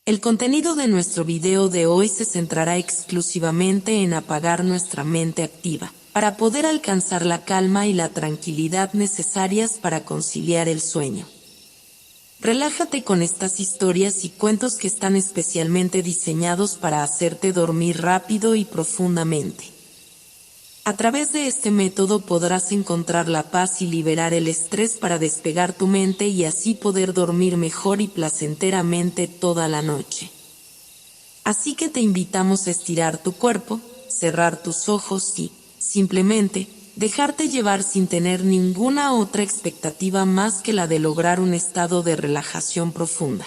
El contenido de nuestro video de hoy se centrará exclusivamente en apagar nuestra mente activa, para poder alcanzar la calma y la tranquilidad necesarias para conciliar el sueño. Relájate con estas historias y cuentos que están especialmente diseñados para hacerte dormir rápido y profundamente. A través de este método podrás encontrar la paz y liberar el estrés para despegar tu mente y así poder dormir mejor y placenteramente toda la noche. Así que te invitamos a estirar tu cuerpo, cerrar tus ojos y, simplemente, dejarte llevar sin tener ninguna otra expectativa más que la de lograr un estado de relajación profunda.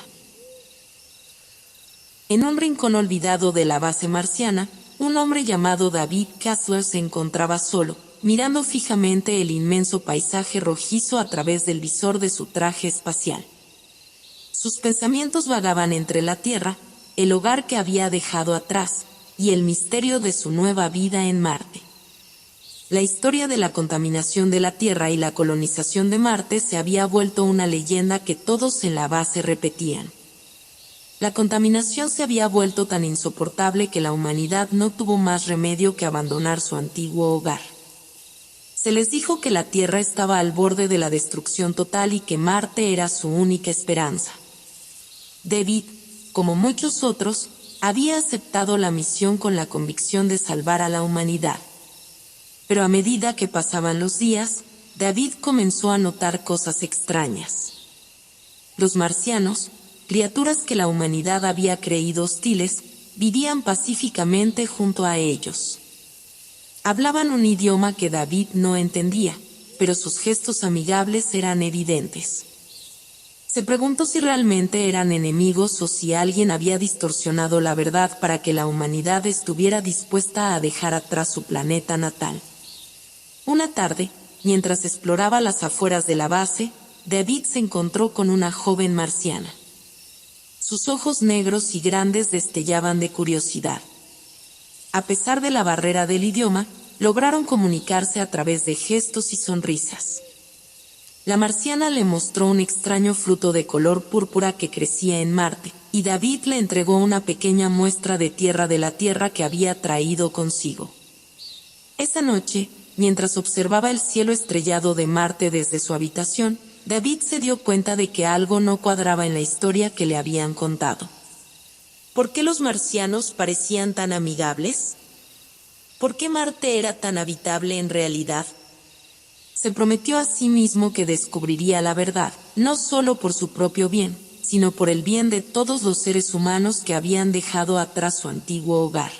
En un rincón olvidado de la base marciana, un hombre llamado David Kessler se encontraba solo, mirando fijamente el inmenso paisaje rojizo a través del visor de su traje espacial. Sus pensamientos vagaban entre la Tierra, el hogar que había dejado atrás, y el misterio de su nueva vida en Marte. La historia de la contaminación de la Tierra y la colonización de Marte se había vuelto una leyenda que todos en la base repetían. La contaminación se había vuelto tan insoportable que la humanidad no tuvo más remedio que abandonar su antiguo hogar. Se les dijo que la Tierra estaba al borde de la destrucción total y que Marte era su única esperanza. David, como muchos otros, había aceptado la misión con la convicción de salvar a la humanidad. Pero a medida que pasaban los días, David comenzó a notar cosas extrañas. Los marcianos, criaturas que la humanidad había creído hostiles, vivían pacíficamente junto a ellos. Hablaban un idioma que David no entendía, pero sus gestos amigables eran evidentes. Se preguntó si realmente eran enemigos o si alguien había distorsionado la verdad para que la humanidad estuviera dispuesta a dejar atrás su planeta natal. Una tarde, mientras exploraba las afueras de la base, David se encontró con una joven marciana. Sus ojos negros y grandes destellaban de curiosidad. A pesar de la barrera del idioma, lograron comunicarse a través de gestos y sonrisas. La marciana le mostró un extraño fruto de color púrpura que crecía en Marte, y David le entregó una pequeña muestra de tierra de la Tierra que había traído consigo. Esa noche, mientras observaba el cielo estrellado de Marte desde su habitación, David se dio cuenta de que algo no cuadraba en la historia que le habían contado. ¿Por qué los marcianos parecían tan amigables? ¿Por qué Marte era tan habitable en realidad? Se prometió a sí mismo que descubriría la verdad, no solo por su propio bien, sino por el bien de todos los seres humanos que habían dejado atrás su antiguo hogar.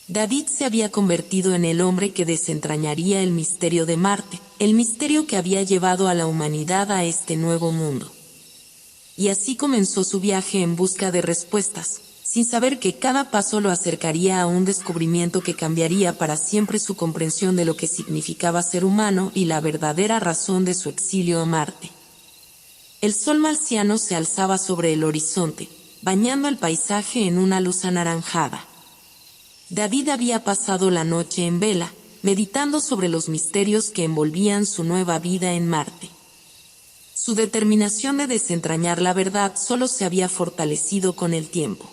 David se había convertido en el hombre que desentrañaría el misterio de Marte, el misterio que había llevado a la humanidad a este nuevo mundo. Y así comenzó su viaje en busca de respuestas, sin saber que cada paso lo acercaría a un descubrimiento que cambiaría para siempre su comprensión de lo que significaba ser humano y la verdadera razón de su exilio a Marte. El sol marciano se alzaba sobre el horizonte, bañando el paisaje en una luz anaranjada. David había pasado la noche en vela, meditando sobre los misterios que envolvían su nueva vida en Marte. Su determinación de desentrañar la verdad solo se había fortalecido con el tiempo.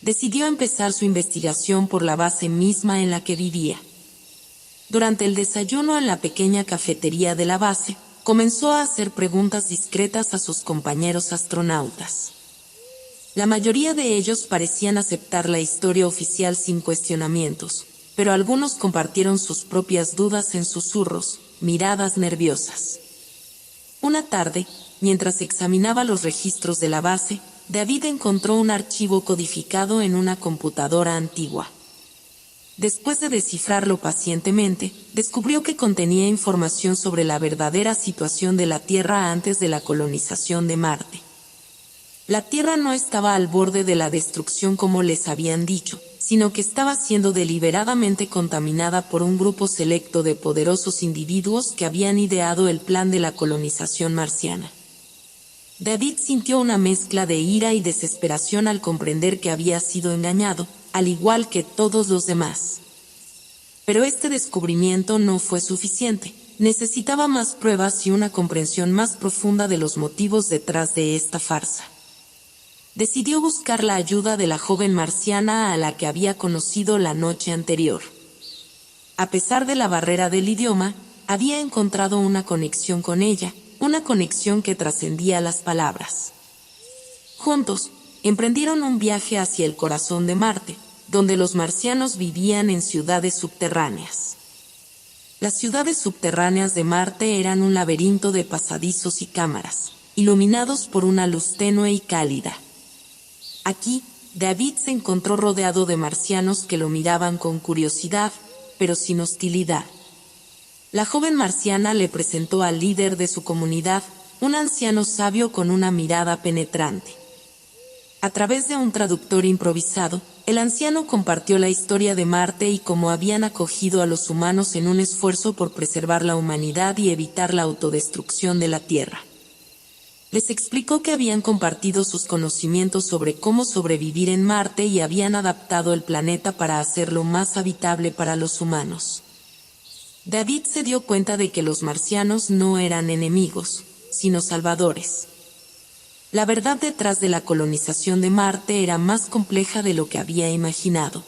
Decidió empezar su investigación por la base misma en la que vivía. Durante el desayuno en la pequeña cafetería de la base, comenzó a hacer preguntas discretas a sus compañeros astronautas. La mayoría de ellos parecían aceptar la historia oficial sin cuestionamientos, pero algunos compartieron sus propias dudas en susurros, miradas nerviosas. Una tarde, mientras examinaba los registros de la base, David encontró un archivo codificado en una computadora antigua. Después de descifrarlo pacientemente, descubrió que contenía información sobre la verdadera situación de la Tierra antes de la colonización de Marte. La Tierra no estaba al borde de la destrucción como les habían dicho, sino que estaba siendo deliberadamente contaminada por un grupo selecto de poderosos individuos que habían ideado el plan de la colonización marciana. David sintió una mezcla de ira y desesperación al comprender que había sido engañado, al igual que todos los demás. Pero este descubrimiento no fue suficiente. Necesitaba más pruebas y una comprensión más profunda de los motivos detrás de esta farsa. Decidió buscar la ayuda de la joven marciana a la que había conocido la noche anterior. A pesar de la barrera del idioma, había encontrado una conexión con ella, una conexión que trascendía las palabras. Juntos, emprendieron un viaje hacia el corazón de Marte, donde los marcianos vivían en ciudades subterráneas. Las ciudades subterráneas de Marte eran un laberinto de pasadizos y cámaras, iluminados por una luz tenue y cálida. Aquí, David se encontró rodeado de marcianos que lo miraban con curiosidad, pero sin hostilidad. La joven marciana le presentó al líder de su comunidad, un anciano sabio con una mirada penetrante. A través de un traductor improvisado, el anciano compartió la historia de Marte y cómo habían acogido a los humanos en un esfuerzo por preservar la humanidad y evitar la autodestrucción de la Tierra. Les explicó que habían compartido sus conocimientos sobre cómo sobrevivir en Marte y habían adaptado el planeta para hacerlo más habitable para los humanos. David se dio cuenta de que los marcianos no eran enemigos, sino salvadores. La verdad detrás de la colonización de Marte era más compleja de lo que había imaginado.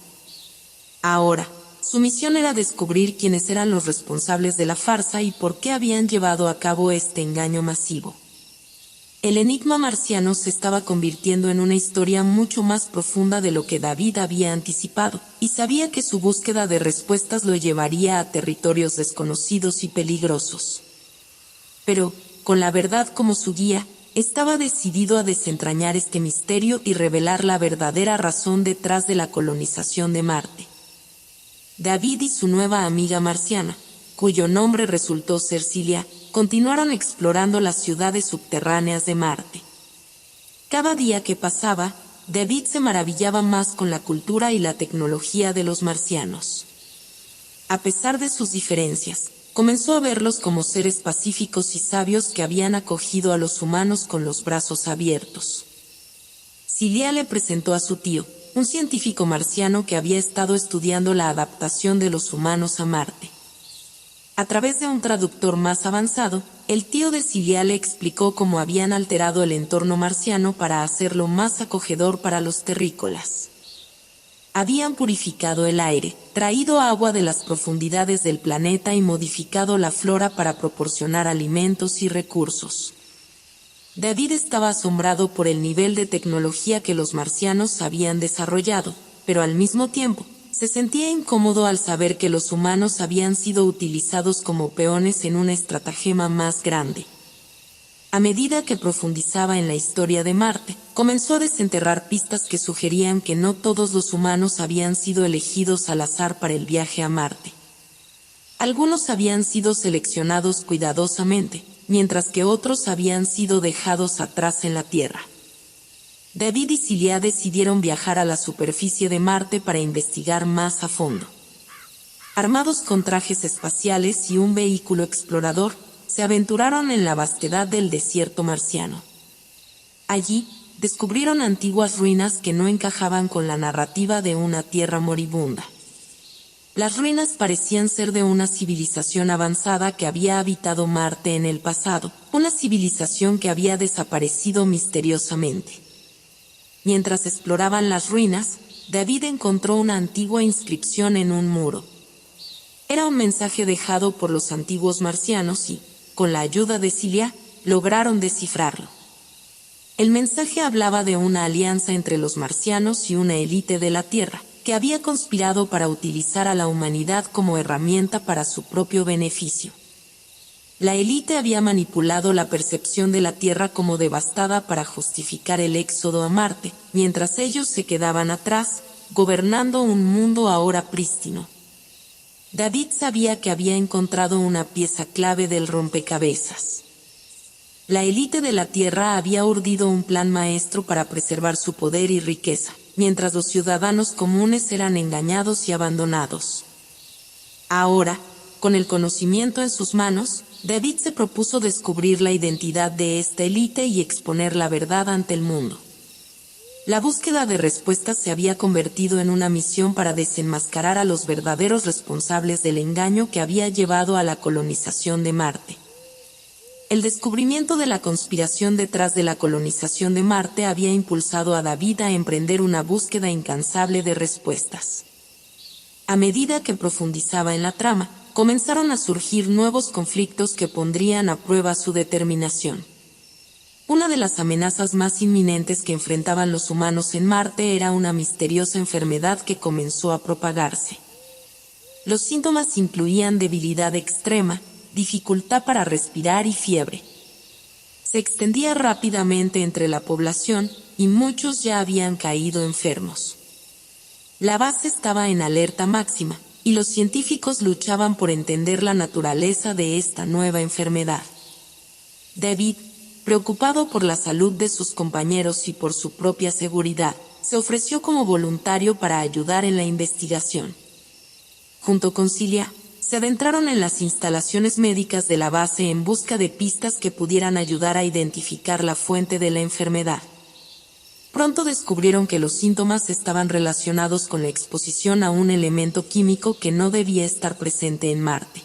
Ahora, su misión era descubrir quiénes eran los responsables de la farsa y por qué habían llevado a cabo este engaño masivo. El enigma marciano se estaba convirtiendo en una historia mucho más profunda de lo que David había anticipado, y sabía que su búsqueda de respuestas lo llevaría a territorios desconocidos y peligrosos. Pero, con la verdad como su guía, estaba decidido a desentrañar este misterio y revelar la verdadera razón detrás de la colonización de Marte. David y su nueva amiga marciana, cuyo nombre resultó ser Cilia, continuaron explorando las ciudades subterráneas de Marte. Cada día que pasaba, David se maravillaba más con la cultura y la tecnología de los marcianos. A pesar de sus diferencias, comenzó a verlos como seres pacíficos y sabios que habían acogido a los humanos con los brazos abiertos. Cilia le presentó a su tío, un científico marciano que había estado estudiando la adaptación de los humanos a Marte. A través de un traductor más avanzado, el tío de Cilia le explicó cómo habían alterado el entorno marciano para hacerlo más acogedor para los terrícolas. Habían purificado el aire, traído agua de las profundidades del planeta y modificado la flora para proporcionar alimentos y recursos. David estaba asombrado por el nivel de tecnología que los marcianos habían desarrollado, pero al mismo tiempo, se sentía incómodo al saber que los humanos habían sido utilizados como peones en una estratagema más grande. A medida que profundizaba en la historia de Marte, comenzó a desenterrar pistas que sugerían que no todos los humanos habían sido elegidos al azar para el viaje a Marte. Algunos habían sido seleccionados cuidadosamente, mientras que otros habían sido dejados atrás en la Tierra. David y Cilia decidieron viajar a la superficie de Marte para investigar más a fondo. Armados con trajes espaciales y un vehículo explorador, se aventuraron en la vastedad del desierto marciano. Allí, descubrieron antiguas ruinas que no encajaban con la narrativa de una tierra moribunda. Las ruinas parecían ser de una civilización avanzada que había habitado Marte en el pasado, una civilización que había desaparecido misteriosamente. Mientras exploraban las ruinas, David encontró una antigua inscripción en un muro. Era un mensaje dejado por los antiguos marcianos y, con la ayuda de Cilia, lograron descifrarlo. El mensaje hablaba de una alianza entre los marcianos y una élite de la Tierra, que había conspirado para utilizar a la humanidad como herramienta para su propio beneficio. La élite había manipulado la percepción de la Tierra como devastada para justificar el éxodo a Marte, mientras ellos se quedaban atrás, gobernando un mundo ahora prístino. David sabía que había encontrado una pieza clave del rompecabezas. La élite de la Tierra había urdido un plan maestro para preservar su poder y riqueza, mientras los ciudadanos comunes eran engañados y abandonados. Ahora, con el conocimiento en sus manos, David se propuso descubrir la identidad de esta élite y exponer la verdad ante el mundo. La búsqueda de respuestas se había convertido en una misión para desenmascarar a los verdaderos responsables del engaño que había llevado a la colonización de Marte. El descubrimiento de la conspiración detrás de la colonización de Marte había impulsado a David a emprender una búsqueda incansable de respuestas. A medida que profundizaba en la trama, comenzaron a surgir nuevos conflictos que pondrían a prueba su determinación. Una de las amenazas más inminentes que enfrentaban los humanos en Marte era una misteriosa enfermedad que comenzó a propagarse. Los síntomas incluían debilidad extrema, dificultad para respirar y fiebre. Se extendía rápidamente entre la población y muchos ya habían caído enfermos. La base estaba en alerta máxima y los científicos luchaban por entender la naturaleza de esta nueva enfermedad. David, preocupado por la salud de sus compañeros y por su propia seguridad, se ofreció como voluntario para ayudar en la investigación. Junto con Cilia, se adentraron en las instalaciones médicas de la base en busca de pistas que pudieran ayudar a identificar la fuente de la enfermedad. Pronto descubrieron que los síntomas estaban relacionados con la exposición a un elemento químico que no debía estar presente en Marte.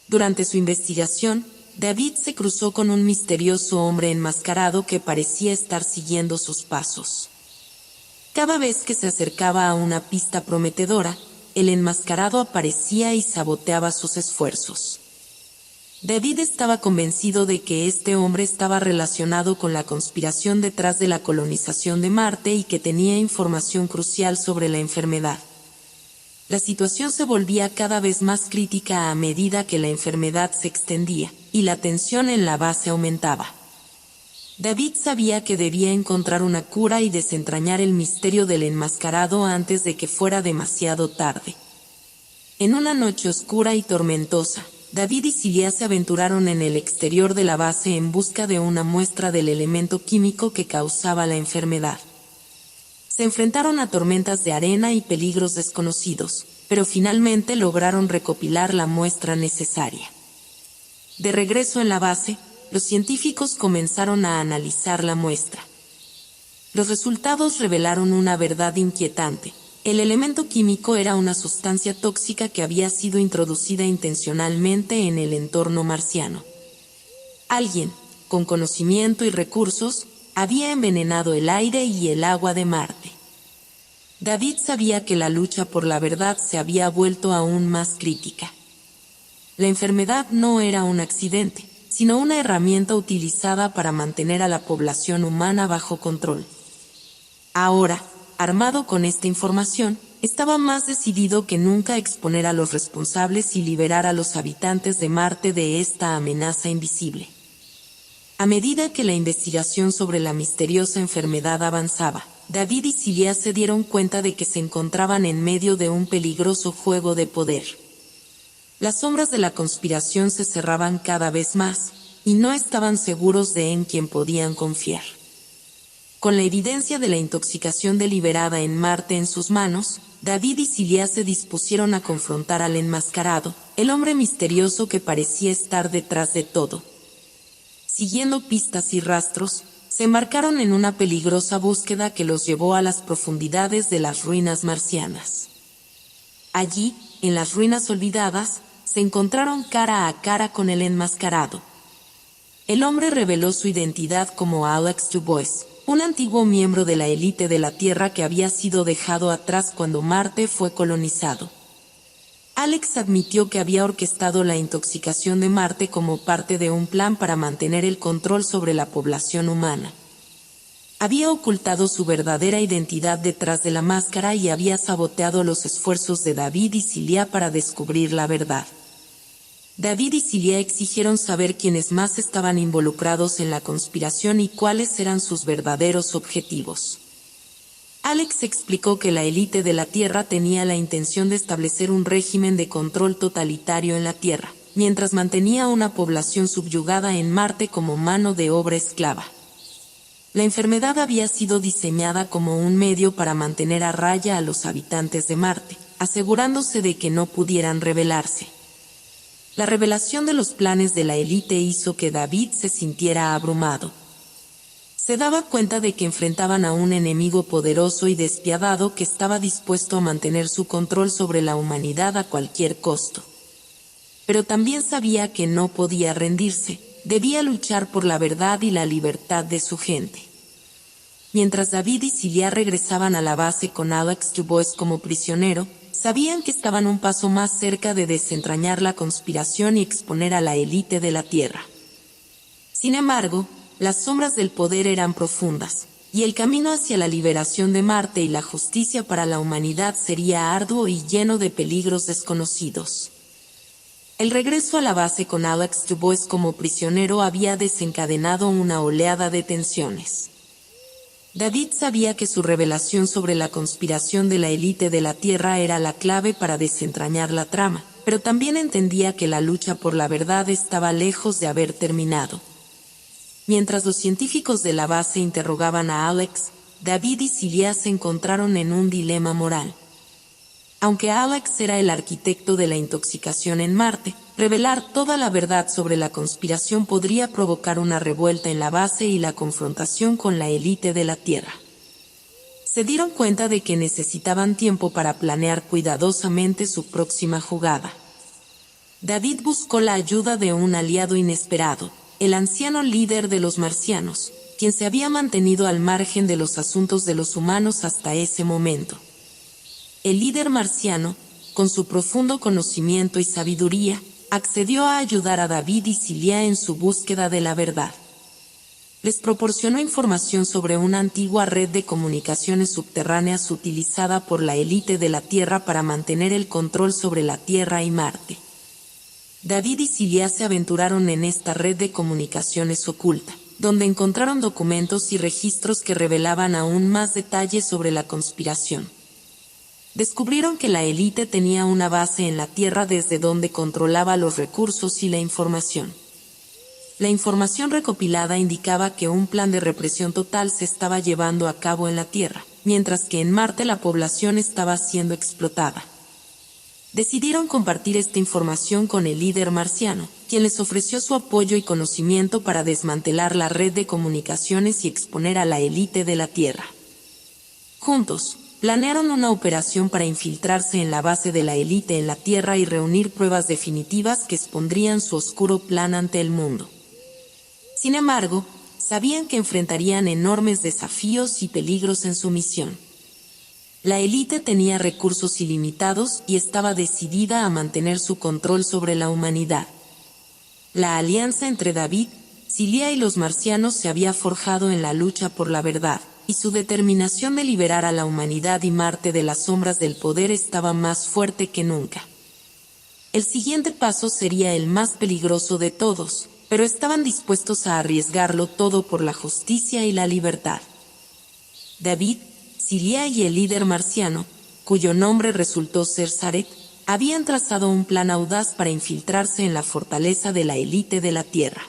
Durante su investigación, David se cruzó con un misterioso hombre enmascarado que parecía estar siguiendo sus pasos. Cada vez que se acercaba a una pista prometedora, el enmascarado aparecía y saboteaba sus esfuerzos. David estaba convencido de que este hombre estaba relacionado con la conspiración detrás de la colonización de Marte y que tenía información crucial sobre la enfermedad. La situación se volvía cada vez más crítica a medida que la enfermedad se extendía, y la tensión en la base aumentaba. David sabía que debía encontrar una cura y desentrañar el misterio del enmascarado antes de que fuera demasiado tarde. En una noche oscura y tormentosa, David y Cilia se aventuraron en el exterior de la base en busca de una muestra del elemento químico que causaba la enfermedad. Se enfrentaron a tormentas de arena y peligros desconocidos, pero finalmente lograron recopilar la muestra necesaria. De regreso en la base, los científicos comenzaron a analizar la muestra. Los resultados revelaron una verdad inquietante. El elemento químico era una sustancia tóxica que había sido introducida intencionalmente en el entorno marciano. Alguien, con conocimiento y recursos, había envenenado el aire y el agua de Marte. David sabía que la lucha por la verdad se había vuelto aún más crítica. La enfermedad no era un accidente, sino una herramienta utilizada para mantener a la población humana bajo control. Ahora, armado con esta información, estaba más decidido que nunca a exponer a los responsables y liberar a los habitantes de Marte de esta amenaza invisible. A medida que la investigación sobre la misteriosa enfermedad avanzaba, David y Cilia se dieron cuenta de que se encontraban en medio de un peligroso juego de poder. Las sombras de la conspiración se cerraban cada vez más, y no estaban seguros de en quién podían confiar. Con la evidencia de la intoxicación deliberada en Marte en sus manos, David y Cilia se dispusieron a confrontar al enmascarado, el hombre misterioso que parecía estar detrás de todo. Siguiendo pistas y rastros, se embarcaron en una peligrosa búsqueda que los llevó a las profundidades de las ruinas marcianas. Allí, en las ruinas olvidadas, se encontraron cara a cara con el enmascarado. El hombre reveló su identidad como Alex Dubois, un antiguo miembro de la élite de la Tierra que había sido dejado atrás cuando Marte fue colonizado. Alex admitió que había orquestado la intoxicación de Marte como parte de un plan para mantener el control sobre la población humana. Había ocultado su verdadera identidad detrás de la máscara y había saboteado los esfuerzos de David y Cilia para descubrir la verdad. David y Cilia exigieron saber quiénes más estaban involucrados en la conspiración y cuáles eran sus verdaderos objetivos. Alex explicó que la élite de la Tierra tenía la intención de establecer un régimen de control totalitario en la Tierra, mientras mantenía una población subyugada en Marte como mano de obra esclava. La enfermedad había sido diseñada como un medio para mantener a raya a los habitantes de Marte, asegurándose de que no pudieran rebelarse. La revelación de los planes de la élite hizo que David se sintiera abrumado. Se daba cuenta de que enfrentaban a un enemigo poderoso y despiadado que estaba dispuesto a mantener su control sobre la humanidad a cualquier costo. Pero también sabía que no podía rendirse, debía luchar por la verdad y la libertad de su gente. Mientras David y Cilia regresaban a la base con Alex Dubois como prisionero, sabían que estaban un paso más cerca de desentrañar la conspiración y exponer a la élite de la Tierra. Sin embargo, las sombras del poder eran profundas, y el camino hacia la liberación de Marte y la justicia para la humanidad sería arduo y lleno de peligros desconocidos. El regreso a la base con Alex Dubois como prisionero había desencadenado una oleada de tensiones. David sabía que su revelación sobre la conspiración de la élite de la Tierra era la clave para desentrañar la trama, pero también entendía que la lucha por la verdad estaba lejos de haber terminado. Mientras los científicos de la base interrogaban a Alex, David y Cilia se encontraron en un dilema moral. Aunque Alex era el arquitecto de la intoxicación en Marte, revelar toda la verdad sobre la conspiración podría provocar una revuelta en la base y la confrontación con la élite de la Tierra. Se dieron cuenta de que necesitaban tiempo para planear cuidadosamente su próxima jugada. David buscó la ayuda de un aliado inesperado, el anciano líder de los marcianos, quien se había mantenido al margen de los asuntos de los humanos hasta ese momento. El líder marciano, con su profundo conocimiento y sabiduría, accedió a ayudar a David y Cilia en su búsqueda de la verdad. Les proporcionó información sobre una antigua red de comunicaciones subterráneas utilizada por la élite de la Tierra para mantener el control sobre la Tierra y Marte. David y Cilia se aventuraron en esta red de comunicaciones oculta, donde encontraron documentos y registros que revelaban aún más detalles sobre la conspiración. Descubrieron que la élite tenía una base en la Tierra desde donde controlaba los recursos y la información. La información recopilada indicaba que un plan de represión total se estaba llevando a cabo en la Tierra, mientras que en Marte la población estaba siendo explotada. Decidieron compartir esta información con el líder marciano, quien les ofreció su apoyo y conocimiento para desmantelar la red de comunicaciones y exponer a la élite de la Tierra. Juntos, planearon una operación para infiltrarse en la base de la élite en la Tierra y reunir pruebas definitivas que expondrían su oscuro plan ante el mundo. Sin embargo, sabían que enfrentarían enormes desafíos y peligros en su misión. La élite tenía recursos ilimitados y estaba decidida a mantener su control sobre la humanidad. La alianza entre David, Cilia y los marcianos se había forjado en la lucha por la verdad, y su determinación de liberar a la humanidad y Marte de las sombras del poder estaba más fuerte que nunca. El siguiente paso sería el más peligroso de todos, pero estaban dispuestos a arriesgarlo todo por la justicia y la libertad. David, Cilia y el líder marciano, cuyo nombre resultó ser Zaret, habían trazado un plan audaz para infiltrarse en la fortaleza de la élite de la Tierra.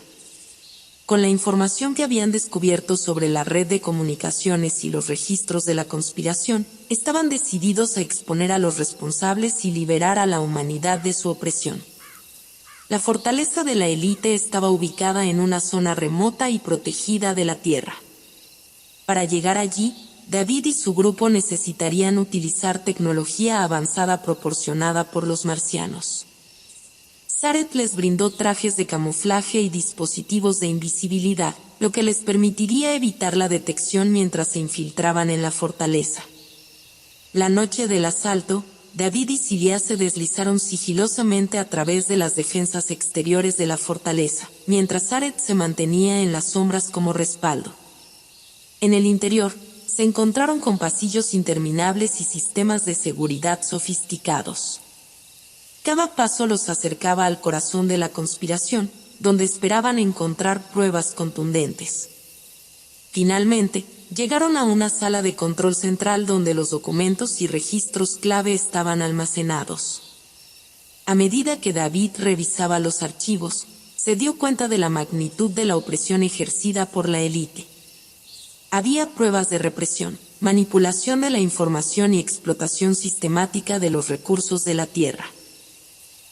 Con la información que habían descubierto sobre la red de comunicaciones y los registros de la conspiración, estaban decididos a exponer a los responsables y liberar a la humanidad de su opresión. La fortaleza de la élite estaba ubicada en una zona remota y protegida de la Tierra. Para llegar allí, David y su grupo necesitarían utilizar tecnología avanzada proporcionada por los marcianos. Zaret les brindó trajes de camuflaje y dispositivos de invisibilidad, lo que les permitiría evitar la detección mientras se infiltraban en la fortaleza. La noche del asalto, David y Cilia se deslizaron sigilosamente a través de las defensas exteriores de la fortaleza, mientras Zaret se mantenía en las sombras como respaldo. En el interior, se encontraron con pasillos interminables y sistemas de seguridad sofisticados. Cada paso los acercaba al corazón de la conspiración, donde esperaban encontrar pruebas contundentes. Finalmente, llegaron a una sala de control central donde los documentos y registros clave estaban almacenados. A medida que David revisaba los archivos, se dio cuenta de la magnitud de la opresión ejercida por la élite. Había pruebas de represión, manipulación de la información y explotación sistemática de los recursos de la Tierra.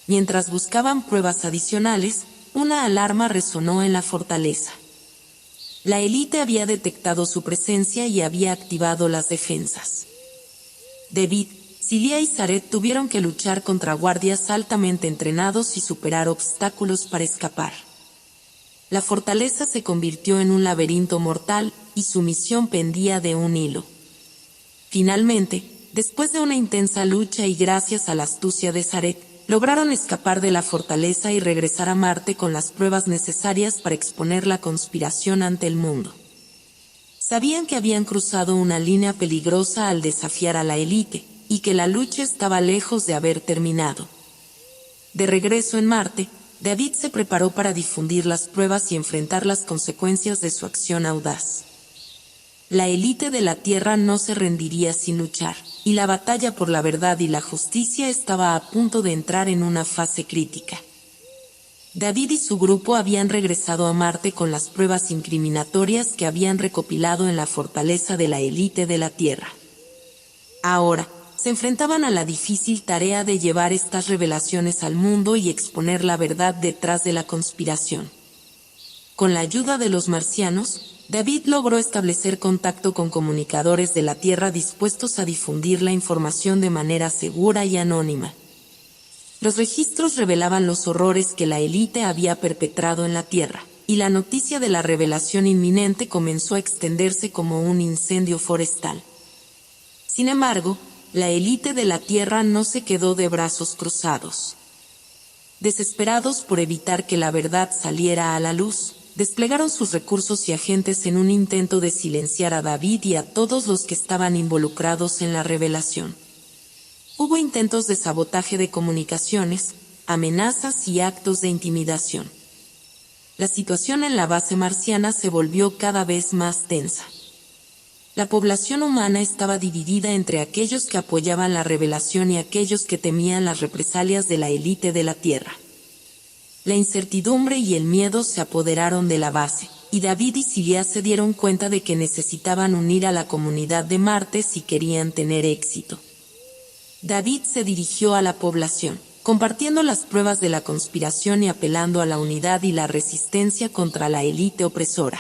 Mientras buscaban pruebas adicionales, una alarma resonó en la fortaleza. La élite había detectado su presencia y había activado las defensas. David, Cilia y Zaret tuvieron que luchar contra guardias altamente entrenados y superar obstáculos para escapar. La fortaleza se convirtió en un laberinto mortal, y su misión pendía de un hilo. Finalmente, después de una intensa lucha y gracias a la astucia de Zaret, lograron escapar de la fortaleza y regresar a Marte con las pruebas necesarias para exponer la conspiración ante el mundo. Sabían que habían cruzado una línea peligrosa al desafiar a la élite, y que la lucha estaba lejos de haber terminado. De regreso en Marte, David se preparó para difundir las pruebas y enfrentar las consecuencias de su acción audaz. La élite de la Tierra no se rendiría sin luchar, y la batalla por la verdad y la justicia estaba a punto de entrar en una fase crítica. David y su grupo habían regresado a Marte con las pruebas incriminatorias que habían recopilado en la fortaleza de la élite de la Tierra. Ahora, se enfrentaban a la difícil tarea de llevar estas revelaciones al mundo y exponer la verdad detrás de la conspiración. Con la ayuda de los marcianos, David logró establecer contacto con comunicadores de la Tierra dispuestos a difundir la información de manera segura y anónima. Los registros revelaban los horrores que la élite había perpetrado en la Tierra, y la noticia de la revelación inminente comenzó a extenderse como un incendio forestal. Sin embargo, la élite de la Tierra no se quedó de brazos cruzados. Desesperados por evitar que la verdad saliera a la luz, desplegaron sus recursos y agentes en un intento de silenciar a David y a todos los que estaban involucrados en la revelación. Hubo intentos de sabotaje de comunicaciones, amenazas y actos de intimidación. La situación en la base marciana se volvió cada vez más tensa. La población humana estaba dividida entre aquellos que apoyaban la revelación y aquellos que temían las represalias de la élite de la Tierra. La incertidumbre y el miedo se apoderaron de la base, y David y Cilia se dieron cuenta de que necesitaban unir a la comunidad de Marte si querían tener éxito. David se dirigió a la población, compartiendo las pruebas de la conspiración y apelando a la unidad y la resistencia contra la élite opresora.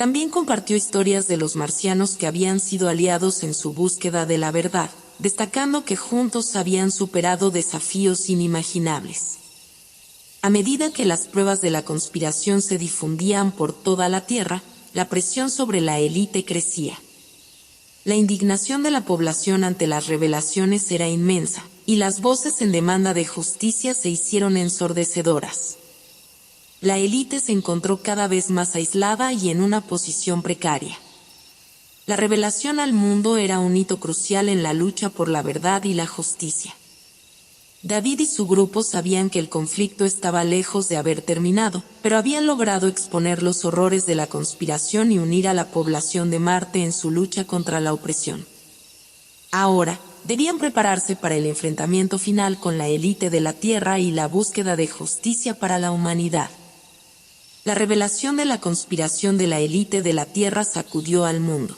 También compartió historias de los marcianos que habían sido aliados en su búsqueda de la verdad, destacando que juntos habían superado desafíos inimaginables. A medida que las pruebas de la conspiración se difundían por toda la Tierra, la presión sobre la élite crecía. La indignación de la población ante las revelaciones era inmensa, y las voces en demanda de justicia se hicieron ensordecedoras. La élite se encontró cada vez más aislada y en una posición precaria. La revelación al mundo era un hito crucial en la lucha por la verdad y la justicia. David y su grupo sabían que el conflicto estaba lejos de haber terminado, pero habían logrado exponer los horrores de la conspiración y unir a la población de Marte en su lucha contra la opresión. Ahora, debían prepararse para el enfrentamiento final con la élite de la Tierra y la búsqueda de justicia para la humanidad. La revelación de la conspiración de la élite de la Tierra sacudió al mundo.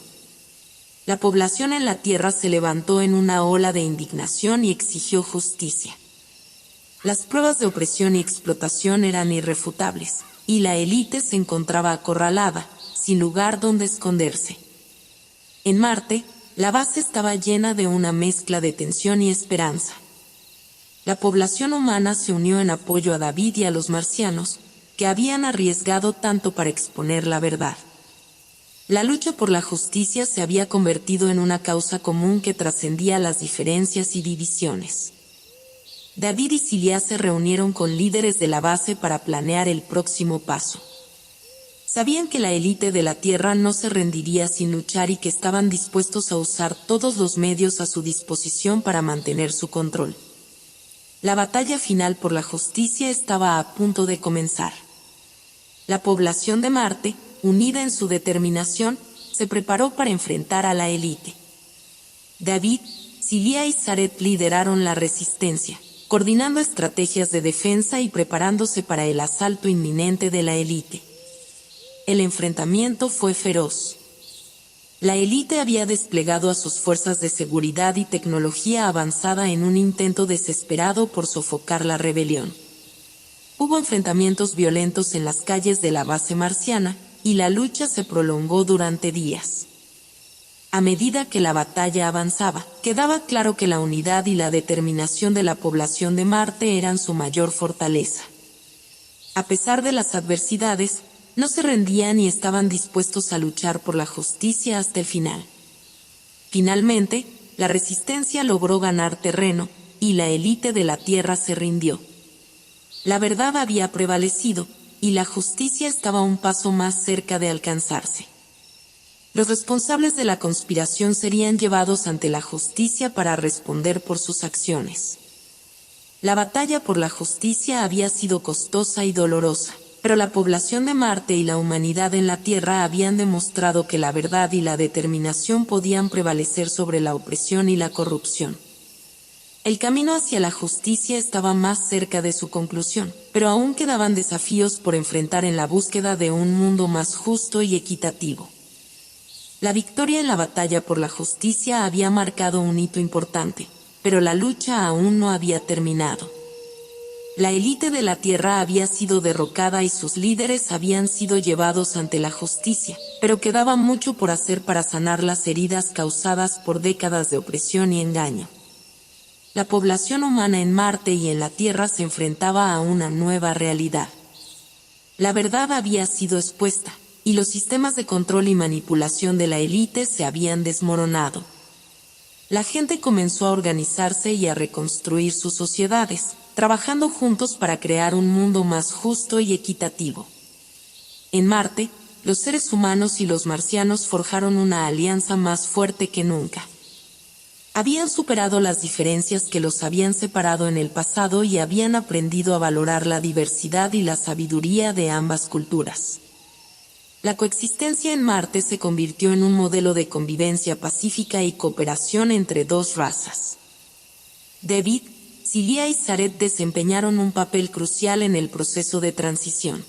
La población en la Tierra se levantó en una ola de indignación y exigió justicia. Las pruebas de opresión y explotación eran irrefutables, y la élite se encontraba acorralada, sin lugar donde esconderse. En Marte, la base estaba llena de una mezcla de tensión y esperanza. La población humana se unió en apoyo a David y a los marcianos, que habían arriesgado tanto para exponer la verdad. La lucha por la justicia se había convertido en una causa común que trascendía las diferencias y divisiones. David y Cilia se reunieron con líderes de la base para planear el próximo paso. Sabían que la élite de la Tierra no se rendiría sin luchar y que estaban dispuestos a usar todos los medios a su disposición para mantener su control. La batalla final por la justicia estaba a punto de comenzar. La población de Marte, unida en su determinación, se preparó para enfrentar a la élite. David, Cilia y Zaret lideraron la resistencia, coordinando estrategias de defensa y preparándose para el asalto inminente de la élite. El enfrentamiento fue feroz. La élite había desplegado a sus fuerzas de seguridad y tecnología avanzada en un intento desesperado por sofocar la rebelión. Hubo enfrentamientos violentos en las calles de la base marciana, y la lucha se prolongó durante días. A medida que la batalla avanzaba, quedaba claro que la unidad y la determinación de la población de Marte eran su mayor fortaleza. A pesar de las adversidades, no se rendían y estaban dispuestos a luchar por la justicia hasta el final. Finalmente, la resistencia logró ganar terreno, y la élite de la Tierra se rindió. La verdad había prevalecido, y la justicia estaba un paso más cerca de alcanzarse. Los responsables de la conspiración serían llevados ante la justicia para responder por sus acciones. La batalla por la justicia había sido costosa y dolorosa, pero la población de Marte y la humanidad en la Tierra habían demostrado que la verdad y la determinación podían prevalecer sobre la opresión y la corrupción. El camino hacia la justicia estaba más cerca de su conclusión, pero aún quedaban desafíos por enfrentar en la búsqueda de un mundo más justo y equitativo. La victoria en la batalla por la justicia había marcado un hito importante, pero la lucha aún no había terminado. La élite de la Tierra había sido derrocada y sus líderes habían sido llevados ante la justicia, pero quedaba mucho por hacer para sanar las heridas causadas por décadas de opresión y engaño. La población humana en Marte y en la Tierra se enfrentaba a una nueva realidad. La verdad había sido expuesta, y los sistemas de control y manipulación de la élite se habían desmoronado. La gente comenzó a organizarse y a reconstruir sus sociedades, trabajando juntos para crear un mundo más justo y equitativo. En Marte, los seres humanos y los marcianos forjaron una alianza más fuerte que nunca. Habían superado las diferencias que los habían separado en el pasado y habían aprendido a valorar la diversidad y la sabiduría de ambas culturas. La coexistencia en Marte se convirtió en un modelo de convivencia pacífica y cooperación entre dos razas. David, Sylvia y Zaret desempeñaron un papel crucial en el proceso de transición.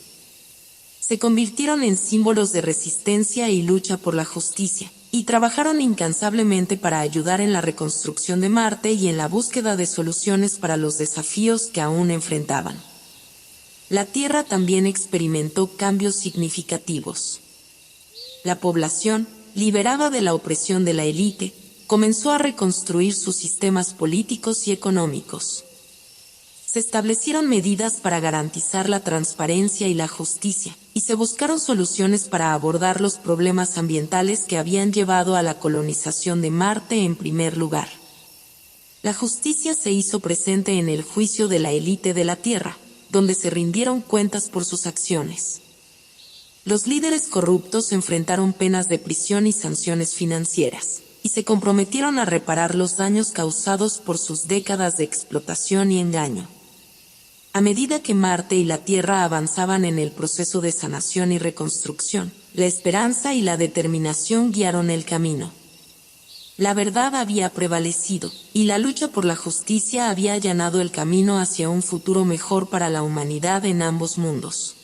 Se convirtieron en símbolos de resistencia y lucha por la justicia, y trabajaron incansablemente para ayudar en la reconstrucción de Marte y en la búsqueda de soluciones para los desafíos que aún enfrentaban. La Tierra también experimentó cambios significativos. La población, liberada de la opresión de la élite, comenzó a reconstruir sus sistemas políticos y económicos. Se establecieron medidas para garantizar la transparencia y la justicia, y se buscaron soluciones para abordar los problemas ambientales que habían llevado a la colonización de Marte en primer lugar. La justicia se hizo presente en el juicio de la élite de la Tierra, donde se rindieron cuentas por sus acciones. Los líderes corruptos enfrentaron penas de prisión y sanciones financieras, y se comprometieron a reparar los daños causados por sus décadas de explotación y engaño. A medida que Marte y la Tierra avanzaban en el proceso de sanación y reconstrucción, la esperanza y la determinación guiaron el camino. La verdad había prevalecido, y la lucha por la justicia había allanado el camino hacia un futuro mejor para la humanidad en ambos mundos.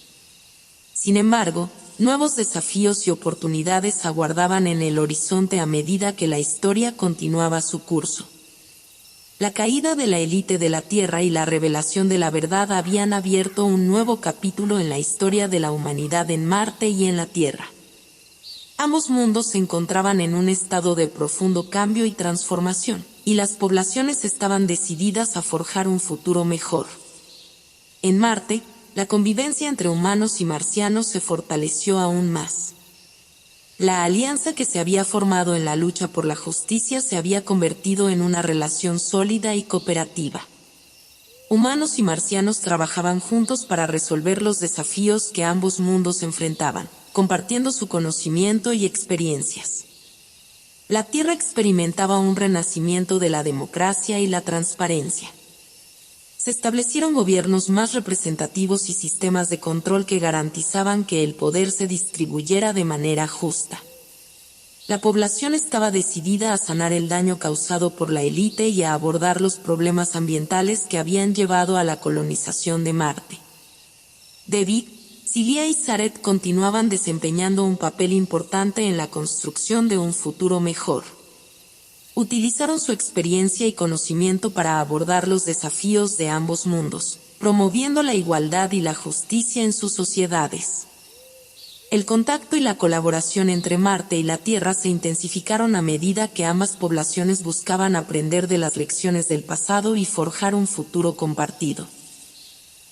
Sin embargo, nuevos desafíos y oportunidades aguardaban en el horizonte a medida que la historia continuaba su curso. La caída de la élite de la Tierra y la revelación de la verdad habían abierto un nuevo capítulo en la historia de la humanidad en Marte y en la Tierra. Ambos mundos se encontraban en un estado de profundo cambio y transformación, y las poblaciones estaban decididas a forjar un futuro mejor. En Marte, la convivencia entre humanos y marcianos se fortaleció aún más. La alianza que se había formado en la lucha por la justicia se había convertido en una relación sólida y cooperativa. Humanos y marcianos trabajaban juntos para resolver los desafíos que ambos mundos enfrentaban, compartiendo su conocimiento y experiencias. La Tierra experimentaba un renacimiento de la democracia y la transparencia. Se establecieron gobiernos más representativos y sistemas de control que garantizaban que el poder se distribuyera de manera justa. La población estaba decidida a sanar el daño causado por la élite y a abordar los problemas ambientales que habían llevado a la colonización de Marte. David, Sylvia y Zaret continuaban desempeñando un papel importante en la construcción de un futuro mejor. Utilizaron su experiencia y conocimiento para abordar los desafíos de ambos mundos, promoviendo la igualdad y la justicia en sus sociedades. El contacto y la colaboración entre Marte y la Tierra se intensificaron a medida que ambas poblaciones buscaban aprender de las lecciones del pasado y forjar un futuro compartido.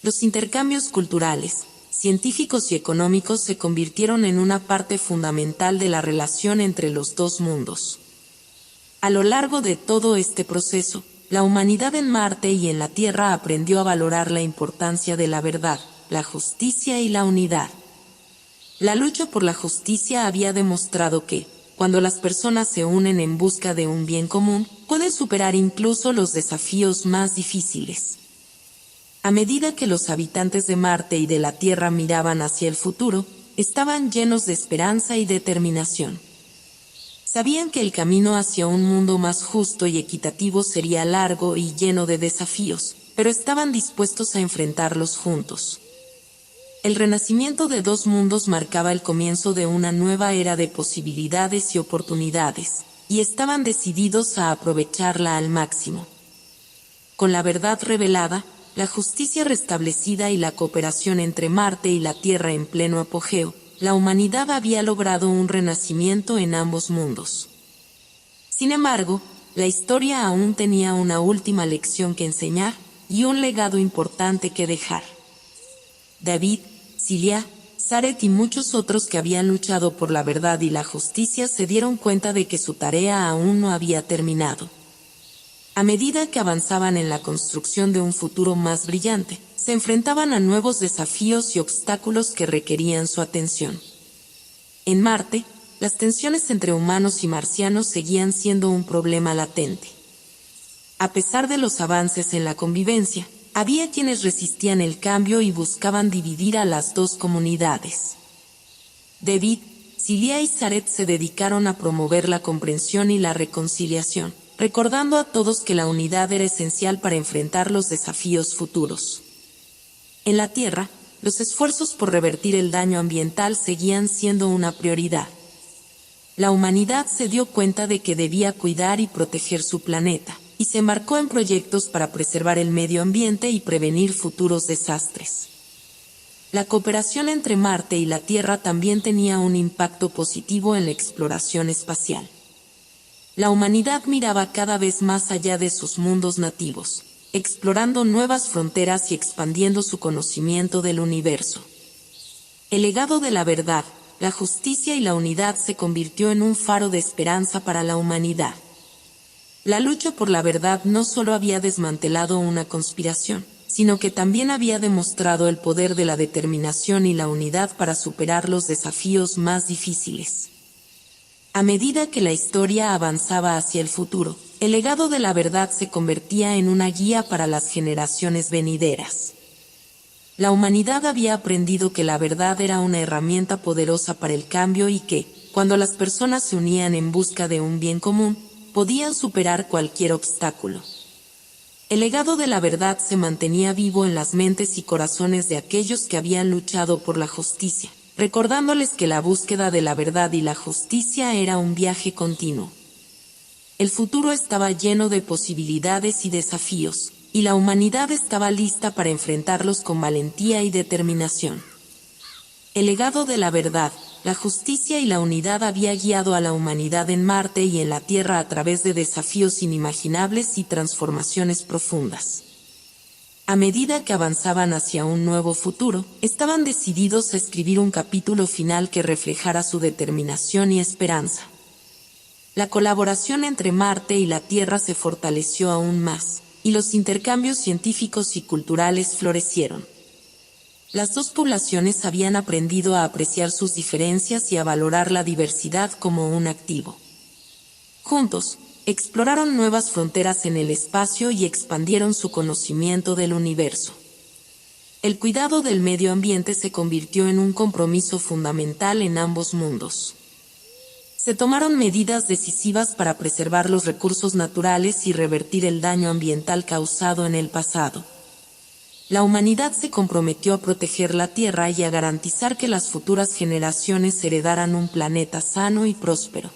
Los intercambios culturales, científicos y económicos se convirtieron en una parte fundamental de la relación entre los dos mundos. A lo largo de todo este proceso, la humanidad en Marte y en la Tierra aprendió a valorar la importancia de la verdad, la justicia y la unidad. La lucha por la justicia había demostrado que, cuando las personas se unen en busca de un bien común, pueden superar incluso los desafíos más difíciles. A medida que los habitantes de Marte y de la Tierra miraban hacia el futuro, estaban llenos de esperanza y determinación. Sabían que el camino hacia un mundo más justo y equitativo sería largo y lleno de desafíos, pero estaban dispuestos a enfrentarlos juntos. El renacimiento de dos mundos marcaba el comienzo de una nueva era de posibilidades y oportunidades, y estaban decididos a aprovecharla al máximo. Con la verdad revelada, la justicia restablecida y la cooperación entre Marte y la Tierra en pleno apogeo, la humanidad había logrado un renacimiento en ambos mundos. Sin embargo, la historia aún tenía una última lección que enseñar y un legado importante que dejar. David, Cilia, Zaret y muchos otros que habían luchado por la verdad y la justicia se dieron cuenta de que su tarea aún no había terminado. A medida que avanzaban en la construcción de un futuro más brillante, se enfrentaban a nuevos desafíos y obstáculos que requerían su atención. En Marte, las tensiones entre humanos y marcianos seguían siendo un problema latente. A pesar de los avances en la convivencia, había quienes resistían el cambio y buscaban dividir a las dos comunidades. David, Cilia y Zaret se dedicaron a promover la comprensión y la reconciliación, recordando a todos que la unidad era esencial para enfrentar los desafíos futuros. En la Tierra, los esfuerzos por revertir el daño ambiental seguían siendo una prioridad. La humanidad se dio cuenta de que debía cuidar y proteger su planeta, y se embarcó en proyectos para preservar el medio ambiente y prevenir futuros desastres. La cooperación entre Marte y la Tierra también tenía un impacto positivo en la exploración espacial. La humanidad miraba cada vez más allá de sus mundos nativos, explorando nuevas fronteras y expandiendo su conocimiento del universo. El legado de la verdad, la justicia y la unidad se convirtió en un faro de esperanza para la humanidad. La lucha por la verdad no solo había desmantelado una conspiración, sino que también había demostrado el poder de la determinación y la unidad para superar los desafíos más difíciles. A medida que la historia avanzaba hacia el futuro, el legado de la verdad se convertía en una guía para las generaciones venideras. La humanidad había aprendido que la verdad era una herramienta poderosa para el cambio y que, cuando las personas se unían en busca de un bien común, podían superar cualquier obstáculo. El legado de la verdad se mantenía vivo en las mentes y corazones de aquellos que habían luchado por la justicia, recordándoles que la búsqueda de la verdad y la justicia era un viaje continuo. El futuro estaba lleno de posibilidades y desafíos, y la humanidad estaba lista para enfrentarlos con valentía y determinación. El legado de la verdad, la justicia y la unidad había guiado a la humanidad en Marte y en la Tierra a través de desafíos inimaginables y transformaciones profundas. A medida que avanzaban hacia un nuevo futuro, estaban decididos a escribir un capítulo final que reflejara su determinación y esperanza. La colaboración entre Marte y la Tierra se fortaleció aún más, y los intercambios científicos y culturales florecieron. Las dos poblaciones habían aprendido a apreciar sus diferencias y a valorar la diversidad como un activo. Juntos, exploraron nuevas fronteras en el espacio y expandieron su conocimiento del universo. El cuidado del medio ambiente se convirtió en un compromiso fundamental en ambos mundos. Se tomaron medidas decisivas para preservar los recursos naturales y revertir el daño ambiental causado en el pasado. La humanidad se comprometió a proteger la Tierra y a garantizar que las futuras generaciones heredaran un planeta sano y próspero.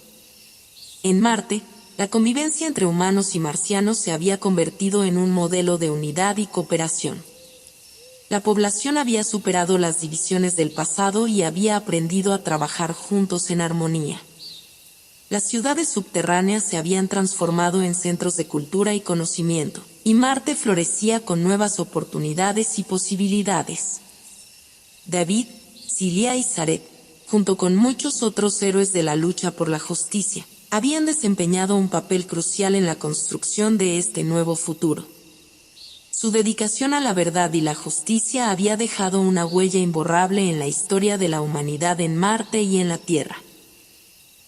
En Marte, la convivencia entre humanos y marcianos se había convertido en un modelo de unidad y cooperación. La población había superado las divisiones del pasado y había aprendido a trabajar juntos en armonía. Las ciudades subterráneas se habían transformado en centros de cultura y conocimiento, y Marte florecía con nuevas oportunidades y posibilidades. David, Cilia y Zaret, junto con muchos otros héroes de la lucha por la justicia, habían desempeñado un papel crucial en la construcción de este nuevo futuro. Su dedicación a la verdad y la justicia había dejado una huella imborrable en la historia de la humanidad en Marte y en la Tierra.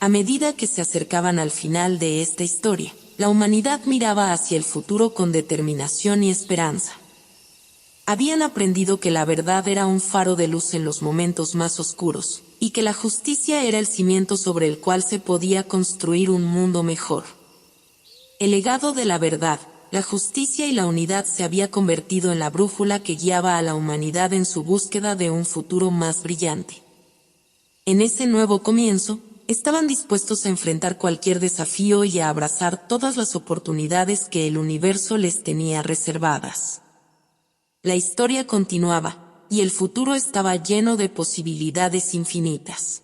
A medida que se acercaban al final de esta historia, la humanidad miraba hacia el futuro con determinación y esperanza. Habían aprendido que la verdad era un faro de luz en los momentos más oscuros, y que la justicia era el cimiento sobre el cual se podía construir un mundo mejor. El legado de la verdad, la justicia y la unidad se había convertido en la brújula que guiaba a la humanidad en su búsqueda de un futuro más brillante. En ese nuevo comienzo, estaban dispuestos a enfrentar cualquier desafío y a abrazar todas las oportunidades que el universo les tenía reservadas. La historia continuaba, y el futuro estaba lleno de posibilidades infinitas.